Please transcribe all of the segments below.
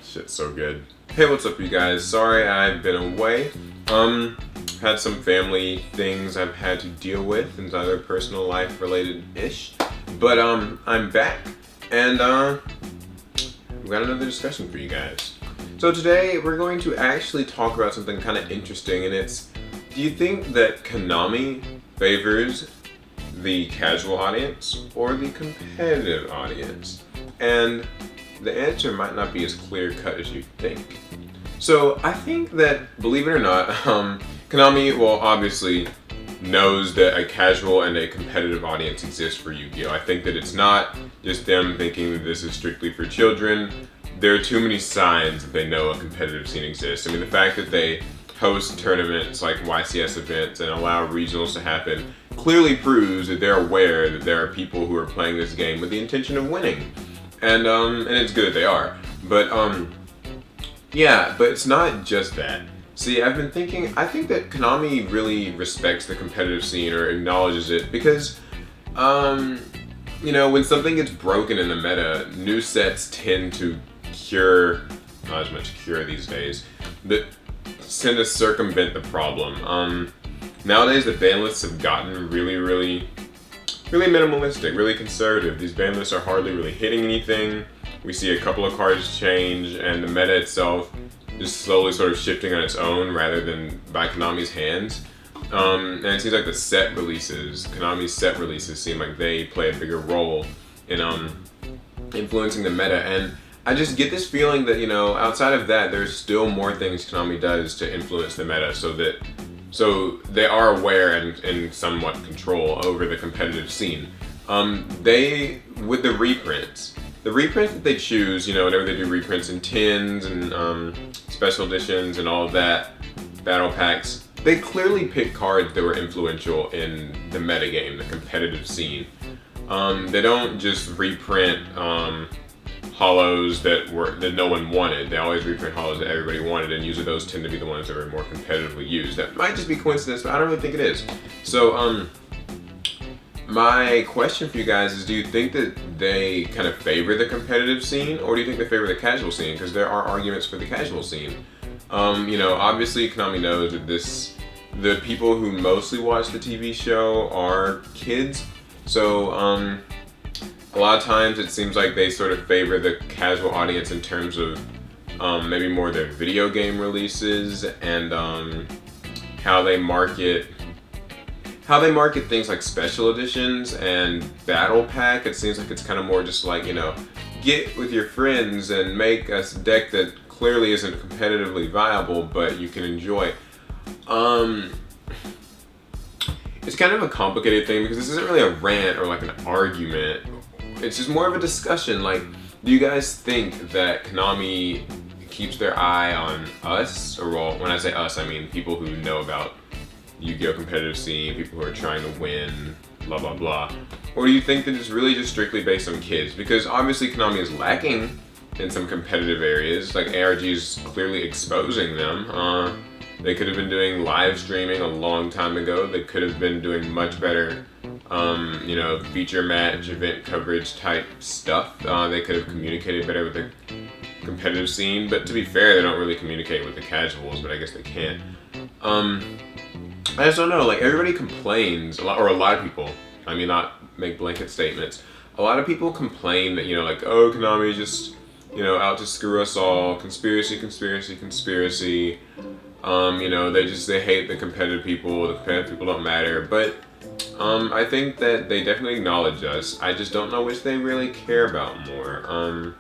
Shit's so good. Hey, what's up, you guys? Sorry I've been away. Had some family things I've had to deal with and other personal life related ish. But I'm back and we've got another discussion for you guys. So today we're going to actually talk about something kind of interesting, and it's, do you think that Konami favors the casual audience or the competitive audience? And the answer might not be as clear cut as you think. So I think that, believe it or not, Konami, well, obviously knows that a casual and a competitive audience exists for Yu-Gi-Oh! I think that it's not just them thinking that this is strictly for children. There are too many signs that they know a competitive scene exists. I mean, the fact that they host tournaments like YCS events and allow regionals to happen clearly proves that they're aware that there are people who are playing this game with the intention of winning. And it's good that they are. But yeah, but it's not just that. See, I've been thinking, I think that Konami really respects the competitive scene or acknowledges it because, when something gets broken in the meta, new sets tend to cure, not as much cure these days, but tend to circumvent the problem. Nowadays the ban lists have gotten really minimalistic, really conservative. These ban lists are hardly really hitting anything. We see a couple of cards change, and the meta itself is slowly sort of shifting on its own rather than by Konami's hands. And it seems like the set releases, Konami's set releases, seem like they play a bigger role in influencing the meta. And I just get this feeling that, outside of that, there's still more things Konami does to influence the meta so they are aware and somewhat control over the competitive scene. With the reprints that they choose, whenever they do reprints in tins and special editions and all of that, battle packs, they clearly pick cards that were influential in the metagame, the competitive scene. They don't just reprint hollows that no one wanted. They always reprint hollows that everybody wanted, and usually those tend to be the ones that are more competitively used. That might just be coincidence, but I don't really think it is. So my question for you guys is, do you think that they kind of favor the competitive scene, or do you think they favor the casual scene? Because there are arguments for the casual scene. Obviously Konami knows that the people who mostly watch the TV show are kids. So a lot of times it seems like they sort of favor the casual audience in terms of maybe more their video game releases and how they market things like special editions and battle pack. It seems like it's kind of more just like, get with your friends and make a deck that clearly isn't competitively viable, but you can enjoy. It's kind of a complicated thing because this isn't really a rant or like an argument. It's just more of a discussion. Like, do you guys think that Konami keeps their eye on us? Or, well, when I say us, I mean people who know about Yu-Gi-Oh! Competitive scene, people who are trying to win, blah blah blah. Or do you think that it's really just strictly based on kids? Because obviously Konami is lacking in some competitive areas, like ARG's clearly exposing them. They could have been doing live streaming a long time ago. They could have been doing much better, feature match, event coverage type stuff. They could have communicated better with the competitive scene, but to be fair, they don't really communicate with the casuals, but I guess they can. I just don't know, like, everybody complains, a lot of people, I mean, not make blanket statements, a lot of people complain that, oh, Konami just, out to screw us all, conspiracy. They hate the competitive people don't matter, but I think that they definitely acknowledge us. I just don't know which they really care about more.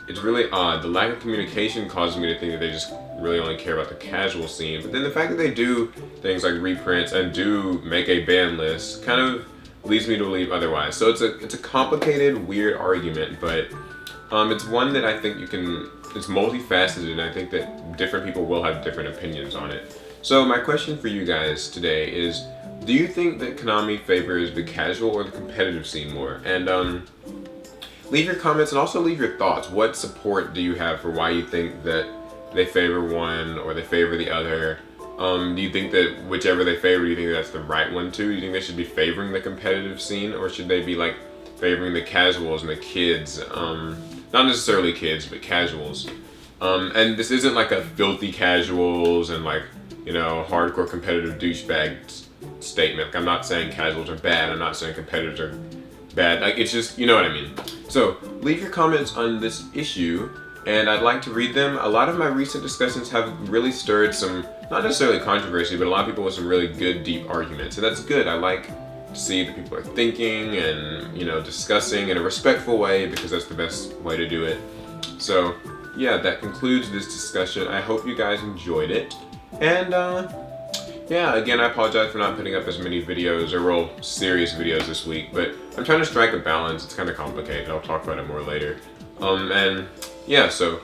It's really odd. The lack of communication causes me to think that they just really only care about the casual scene, but then the fact that they do things like reprints and do make a ban list kind of leads me to believe otherwise. So it's a complicated, weird argument, but it's one that I think it's multifaceted, and I think that different people will have different opinions on it. So my question for you guys today is, do you think that Konami favors the casual or the competitive scene more? And leave your comments and also leave your thoughts. What support do you have for why you think that they favor one or they favor the other? Do you think that whichever they favor, do you think that's the right one too? Do you think they should be favoring the competitive scene, or should they be like favoring the casuals and the kids? not necessarily kids, but casuals. And this isn't like a filthy casuals and like, you know, hardcore competitive douchebag statement. Like, I'm not saying casuals are bad. I'm not saying competitors are bad. Like, it's just, you know what I mean. So leave your comments on this issue, and I'd like to read them. A lot of my recent discussions have really stirred some, not necessarily controversy, but a lot of people with some really good, deep arguments. And that's good. I like to see that people are thinking and, you know, discussing in a respectful way, because that's the best way to do it. So yeah, that concludes this discussion. I hope you guys enjoyed it. And yeah, again, I apologize for not putting up as many videos, or real serious videos this week, but I'm trying to strike a balance. It's kind of complicated. I'll talk about it more later. And yeah, so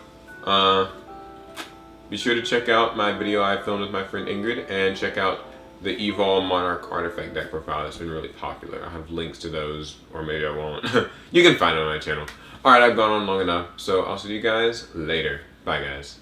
be sure to check out my video I filmed with my friend Ingrid, and check out the Evol Monarch artifact deck profile. That's been really popular. I have links to those, or maybe I won't. You can find it on my channel. Alright, I've gone on long enough, so I'll see you guys later. Bye, guys.